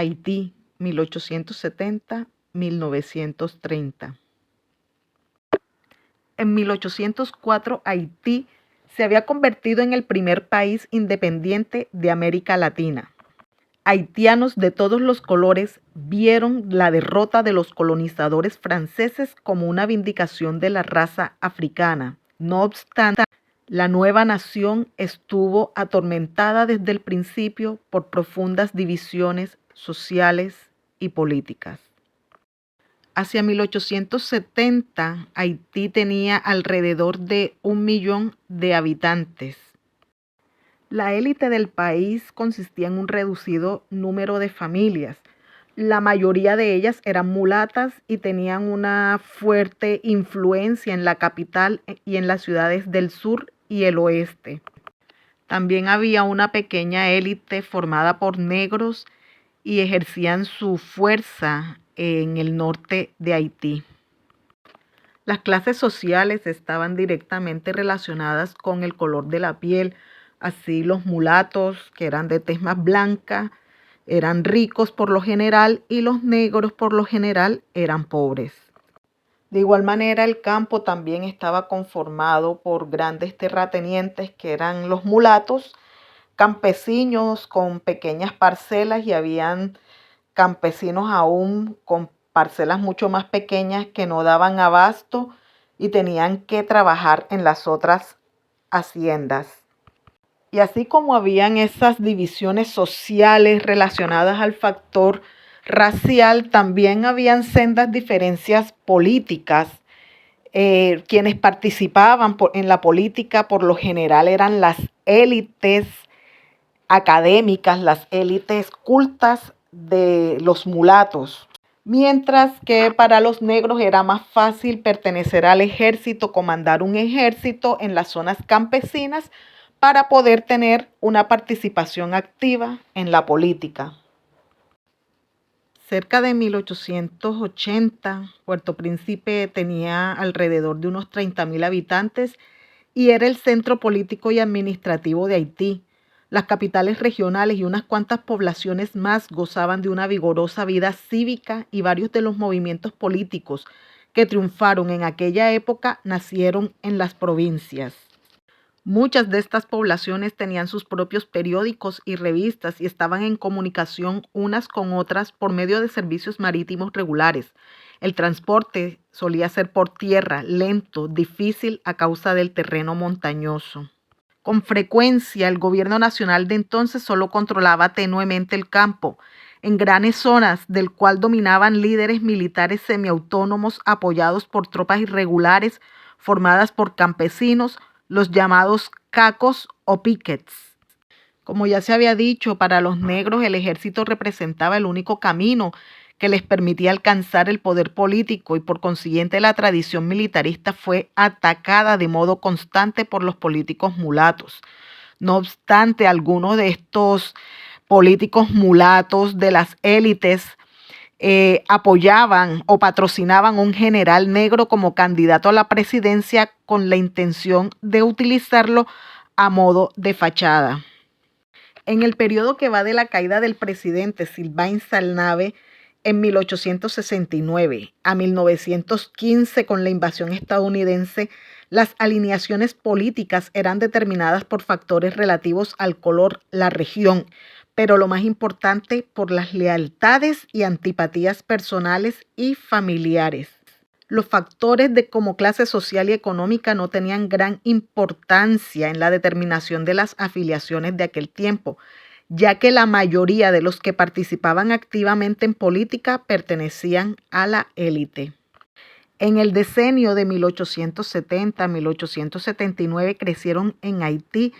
Haití, 1870-1930. En 1804, Haití se había convertido en el primer país independiente de América Latina. Haitianos de todos los colores vieron la derrota de los colonizadores franceses como una vindicación de la raza africana. No obstante, la nueva nación estuvo atormentada desde el principio por profundas divisiones sociales y políticas. Hacia 1870, Haití tenía alrededor de 1 millón de habitantes. La élite del país consistía en un reducido número de familias. La mayoría de ellas eran mulatas y tenían una fuerte influencia en la capital y en las ciudades del sur y el oeste. También había una pequeña élite formada por negros y ejercían su fuerza en el norte de Haití. Las clases sociales estaban directamente relacionadas con el color de la piel. Así los mulatos, que eran de tez más blanca, eran ricos por lo general y los negros por lo general eran pobres. De igual manera, el campo también estaba conformado por grandes terratenientes que eran los mulatos, campesinos con pequeñas parcelas y habían campesinos aún con parcelas mucho más pequeñas que no daban abasto y tenían que trabajar en las otras haciendas. Y así como habían esas divisiones sociales relacionadas al factor racial, también habían sendas diferencias políticas. Quienes participaban en la política por lo general eran las élites académicas, las élites cultas de los mulatos, mientras que para los negros era más fácil pertenecer al ejército, comandar un ejército en las zonas campesinas para poder tener una participación activa en la política. Cerca de 1880, Puerto Príncipe tenía alrededor de unos 30.000 habitantes y era el centro político y administrativo de Haití. Las capitales regionales y unas cuantas poblaciones más gozaban de una vigorosa vida cívica y varios de los movimientos políticos que triunfaron en aquella época nacieron en las provincias. Muchas de estas poblaciones tenían sus propios periódicos y revistas y estaban en comunicación unas con otras por medio de servicios marítimos regulares. El transporte solía ser por tierra, lento, difícil a causa del terreno montañoso. Con frecuencia, el gobierno nacional de entonces solo controlaba tenuemente el campo, en grandes zonas del cual dominaban líderes militares semiautónomos apoyados por tropas irregulares formadas por campesinos, los llamados cacos o piquets. Como ya se había dicho, para los negros el ejército representaba el único camino que les permitía alcanzar el poder político y por consiguiente la tradición militarista fue atacada de modo constante por los políticos mulatos. No obstante, algunos de estos políticos mulatos de las élites apoyaban o patrocinaban a un general negro como candidato a la presidencia con la intención de utilizarlo a modo de fachada. En el periodo que va de la caída del presidente Sylvain Salnave en 1869 a 1915 con la invasión estadounidense, las alineaciones políticas eran determinadas por factores relativos al color, la región, pero lo más importante por las lealtades y antipatías personales y familiares. Los factores de como clase social y económica no tenían gran importancia en la determinación de las afiliaciones de aquel tiempo, ya que la mayoría de los que participaban activamente en política pertenecían a la élite. En el decenio de 1870 a 1879 crecieron en Haití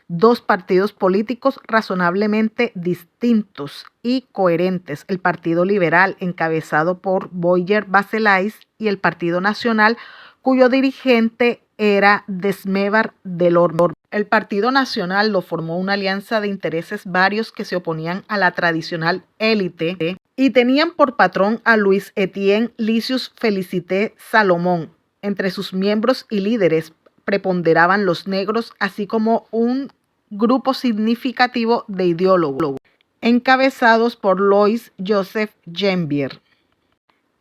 dos partidos políticos razonablemente distintos y coherentes, el Partido Liberal, encabezado por Boyer Baselais, y el Partido Nacional, cuyo dirigente era Desmévar Delorme. El Partido Nacional lo formó una alianza de intereses varios que se oponían a la tradicional élite y tenían por patrón a Louis Etienne Lysius Félicité Salomón. Entre sus miembros y líderes preponderaban los negros, así como un grupo significativo de ideólogos. encabezados por Louis Joseph Janvier.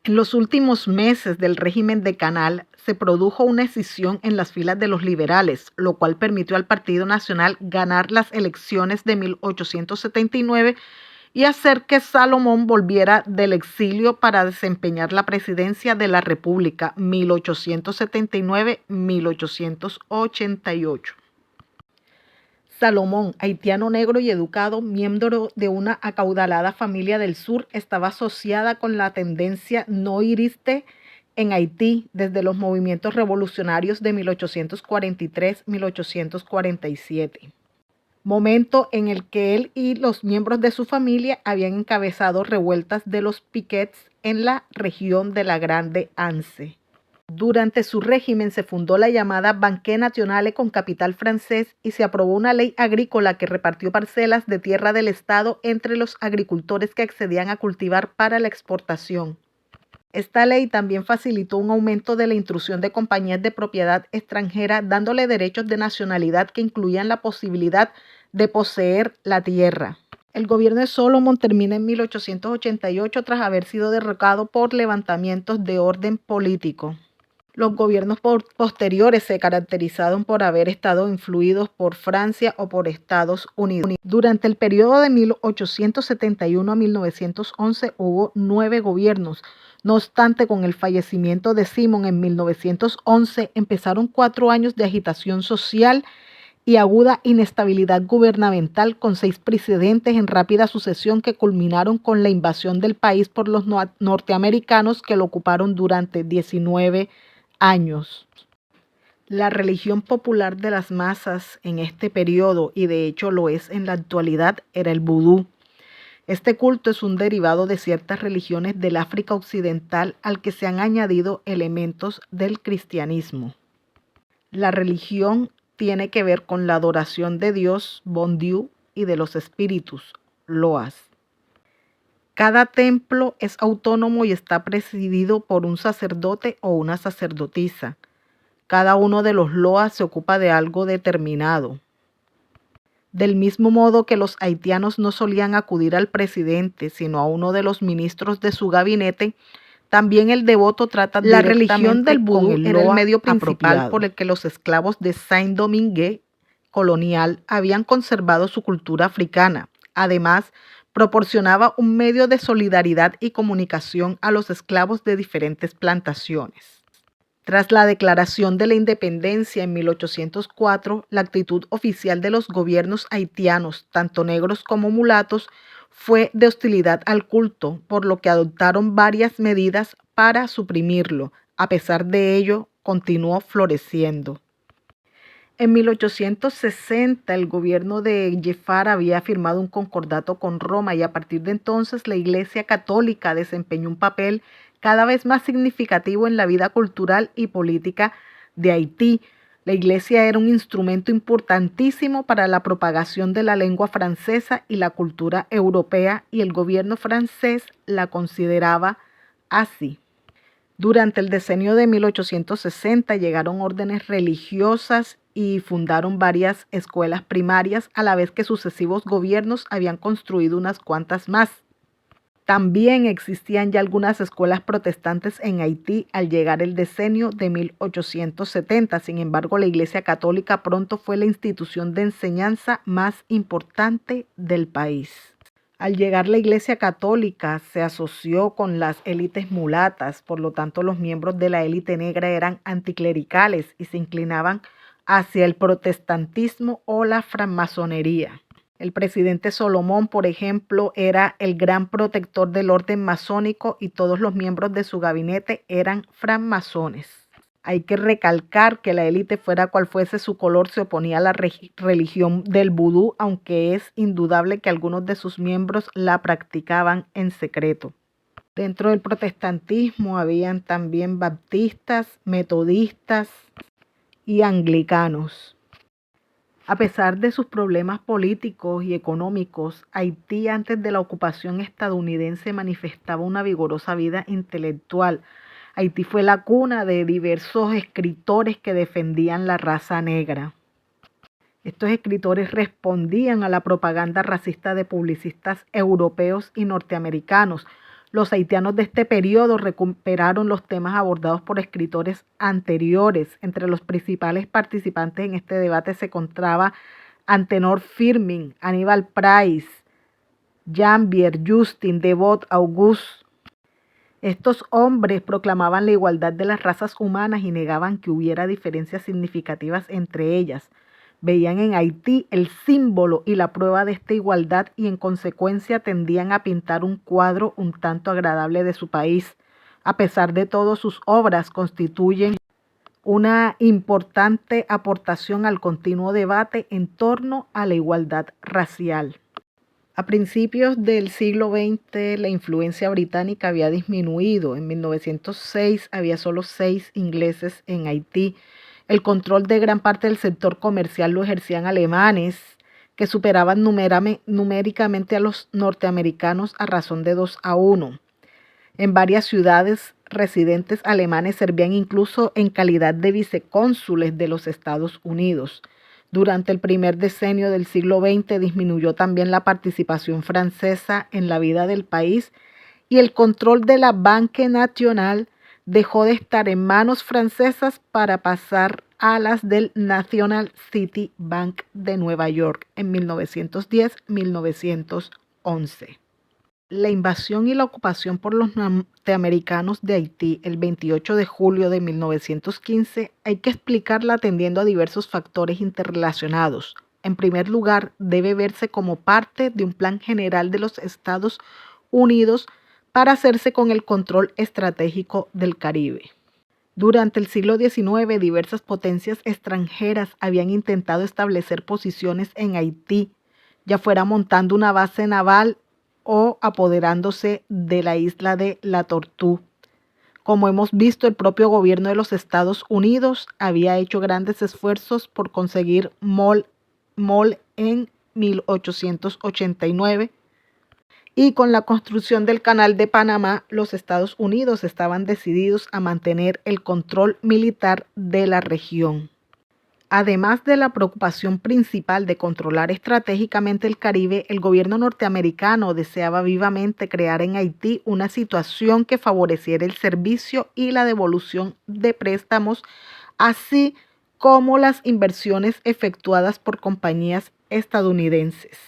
En los últimos meses del régimen de Canal se produjo una escisión en las filas de los liberales, lo cual permitió al Partido Nacional ganar las elecciones de 1879 y hacer que Salomón volviera del exilio para desempeñar la presidencia de la República 1879-1888. Salomón, haitiano negro y educado, miembro de una acaudalada familia del sur, estaba asociada con la tendencia noiriste en Haití desde los movimientos revolucionarios de 1843-1847, momento en el que él y los miembros de su familia habían encabezado revueltas de los piquets en la región de la Grande Anse. Durante su régimen se fundó la llamada Banque Nationale con capital francés y se aprobó una ley agrícola que repartió parcelas de tierra del Estado entre los agricultores que accedían a cultivar para la exportación. Esta ley también facilitó un aumento de la intrusión de compañías de propiedad extranjera, dándole derechos de nacionalidad que incluían la posibilidad de poseer la tierra. El gobierno de Salomón termina en 1888 tras haber sido derrocado por levantamientos de orden político. Los gobiernos posteriores se caracterizaron por haber estado influidos por Francia o por Estados Unidos. Durante el periodo de 1871 a 1911 hubo 9 gobiernos. No obstante, con el fallecimiento de Simon en 1911 empezaron 4 años de agitación social y aguda inestabilidad gubernamental, con 6 presidentes en rápida sucesión que culminaron con la invasión del país por los norteamericanos, que lo ocuparon durante 19 años. La religión popular de las masas en este periodo, y de hecho lo es en la actualidad, era el vudú. Este culto es un derivado de ciertas religiones del África Occidental al que se han añadido elementos del cristianismo. La religión tiene que ver con la adoración de Dios, bon Dieu, y de los espíritus, loas. Cada templo es autónomo y está presidido por un sacerdote o una sacerdotisa. Cada uno de los loas se ocupa de algo determinado. Del mismo modo que los haitianos no solían acudir al presidente, sino a uno de los ministros de su gabinete, también el devoto trata la religión del vudú era el medio principal por el que los esclavos de Saint-Domingue colonial habían conservado su cultura africana. Además, proporcionaba un medio de solidaridad y comunicación a los esclavos de diferentes plantaciones. Tras la declaración de la independencia en 1804, la actitud oficial de los gobiernos haitianos, tanto negros como mulatos, fue de hostilidad al culto, por lo que adoptaron varias medidas para suprimirlo. A pesar de ello, continuó floreciendo. En 1860 el gobierno de Giffard había firmado un concordato con Roma y a partir de entonces la Iglesia Católica desempeñó un papel cada vez más significativo en la vida cultural y política de Haití. La Iglesia era un instrumento importantísimo para la propagación de la lengua francesa y la cultura europea, y el gobierno francés la consideraba así. Durante el decenio de 1860 llegaron órdenes religiosas y fundaron varias escuelas primarias, a la vez que sucesivos gobiernos habían construido unas cuantas más. También existían ya algunas escuelas protestantes en Haití al llegar el decenio de 1870. Sin embargo, la Iglesia Católica pronto fue la institución de enseñanza más importante del país. Al llegar la Iglesia Católica se asoció con las élites mulatas, por lo tanto los miembros de la élite negra eran anticlericales y se inclinaban hacia el protestantismo o la francmasonería. El presidente Salomón, por ejemplo, era el gran protector del orden masónico y todos los miembros de su gabinete eran francmasones. Hay que recalcar que la élite, fuera cual fuese su color, se oponía a la religión del vudú, aunque es indudable que algunos de sus miembros la practicaban en secreto. Dentro del protestantismo habían también baptistas, metodistas y anglicanos. A pesar de sus problemas políticos y económicos, Haití antes de la ocupación estadounidense manifestaba una vigorosa vida intelectual. Haití fue la cuna de diversos escritores que defendían la raza negra. Estos escritores respondían a la propaganda racista de publicistas europeos y norteamericanos. Los haitianos de este periodo recuperaron los temas abordados por escritores anteriores. Entre los principales participantes en este debate se encontraba Antenor Firmin, Aníbal Price, Janvier, Justin, Devot, Auguste. Estos hombres proclamaban la igualdad de las razas humanas y negaban que hubiera diferencias significativas entre ellas. Veían en Haití el símbolo y la prueba de esta igualdad y en consecuencia tendían a pintar un cuadro un tanto agradable de su país. A pesar de todo, sus obras constituyen una importante aportación al continuo debate en torno a la igualdad racial. A principios del siglo XX, la influencia británica había disminuido. En 1906 había solo 6 ingleses en Haití. El control de gran parte del sector comercial lo ejercían alemanes, que superaban numéricamente a los norteamericanos a razón de 2-1. En varias ciudades, residentes alemanes servían incluso en calidad de vicecónsules de los Estados Unidos. Durante el primer decenio del siglo XX disminuyó también la participación francesa en la vida del país y el control de la Banque Nationale dejó de estar en manos francesas para pasar a las del National City Bank de Nueva York en 1910-1911. La invasión y la ocupación por los norteamericanos de Haití el 28 de julio de 1915 hay que explicarla atendiendo a diversos factores interrelacionados. En primer lugar, debe verse como parte de un plan general de los Estados Unidos para hacerse con el control estratégico del Caribe. Durante el siglo XIX, diversas potencias extranjeras habían intentado establecer posiciones en Haití, ya fuera montando una base naval o apoderándose de la isla de La Tortue. Como hemos visto, el propio gobierno de los Estados Unidos había hecho grandes esfuerzos por conseguir MOL en 1889 y con la construcción del Canal de Panamá, los Estados Unidos estaban decididos a mantener el control militar de la región. Además de la preocupación principal de controlar estratégicamente el Caribe, el gobierno norteamericano deseaba vivamente crear en Haití una situación que favoreciera el servicio y la devolución de préstamos, así como las inversiones efectuadas por compañías estadounidenses.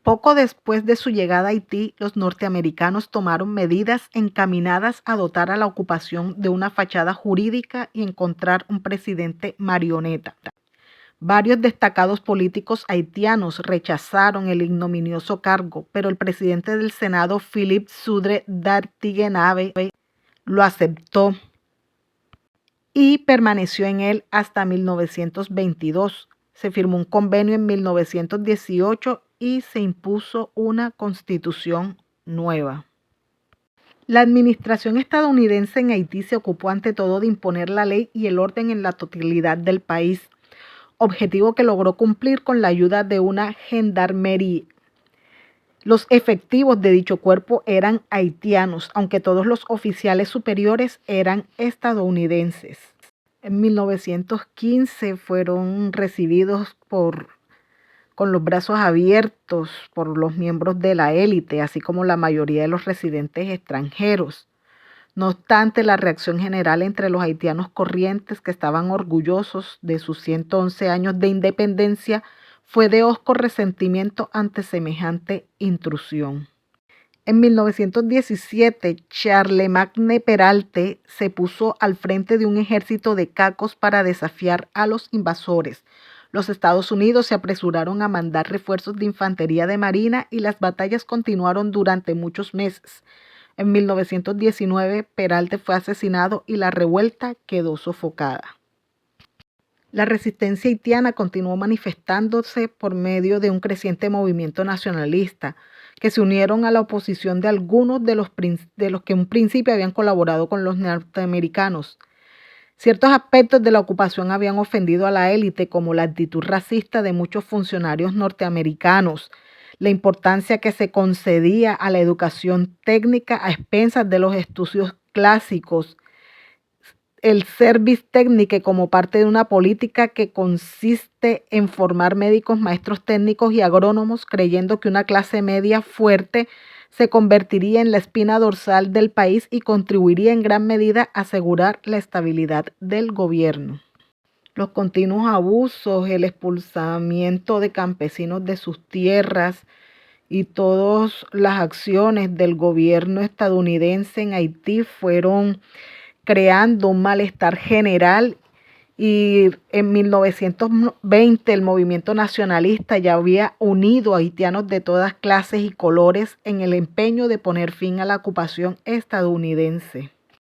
Poco después de su llegada a Haití, los norteamericanos tomaron medidas encaminadas a dotar a la ocupación de una fachada jurídica y encontrar un presidente marioneta. Varios destacados políticos haitianos rechazaron el ignominioso cargo, pero el presidente del Senado, Philippe Sudre d'Artiguenave, lo aceptó y permaneció en él hasta 1922. Se firmó un convenio en 1918 y se impuso una constitución nueva. La administración estadounidense en Haití se ocupó ante todo de imponer la ley y el orden en la totalidad del país, objetivo que logró cumplir con la ayuda de una gendarmería. Los efectivos de dicho cuerpo eran haitianos, aunque todos los oficiales superiores eran estadounidenses. En 1915 fueron recibidos con los brazos abiertos por los miembros de la élite, así como la mayoría de los residentes extranjeros. No obstante, la reacción general entre los haitianos corrientes, que estaban orgullosos de sus 111 años de independencia, fue de hosco resentimiento ante semejante intrusión. En 1917, Charlemagne Péralte se puso al frente de un ejército de cacos para desafiar a los invasores. Los Estados Unidos se apresuraron a mandar refuerzos de infantería de marina y las batallas continuaron durante muchos meses. En 1919, Péralte fue asesinado y la revuelta quedó sofocada. La resistencia haitiana continuó manifestándose por medio de un creciente movimiento nacionalista, que se unieron a la oposición de algunos de los que en un principio habían colaborado con los norteamericanos. Ciertos aspectos de la ocupación habían ofendido a la élite, como la actitud racista de muchos funcionarios norteamericanos, la importancia que se concedía a la educación técnica a expensas de los estudios clásicos, el Service Technique como parte de una política que consiste en formar médicos, maestros técnicos y agrónomos, creyendo que una clase media fuerte se convertiría en la espina dorsal del país y contribuiría en gran medida a asegurar la estabilidad del gobierno. Los continuos abusos, el expulsamiento de campesinos de sus tierras y todas las acciones del gobierno estadounidense en Haití fueron creando un malestar general, y en 1920 el movimiento nacionalista ya había unido a haitianos de todas clases y colores en el empeño de poner fin a la ocupación estadounidense.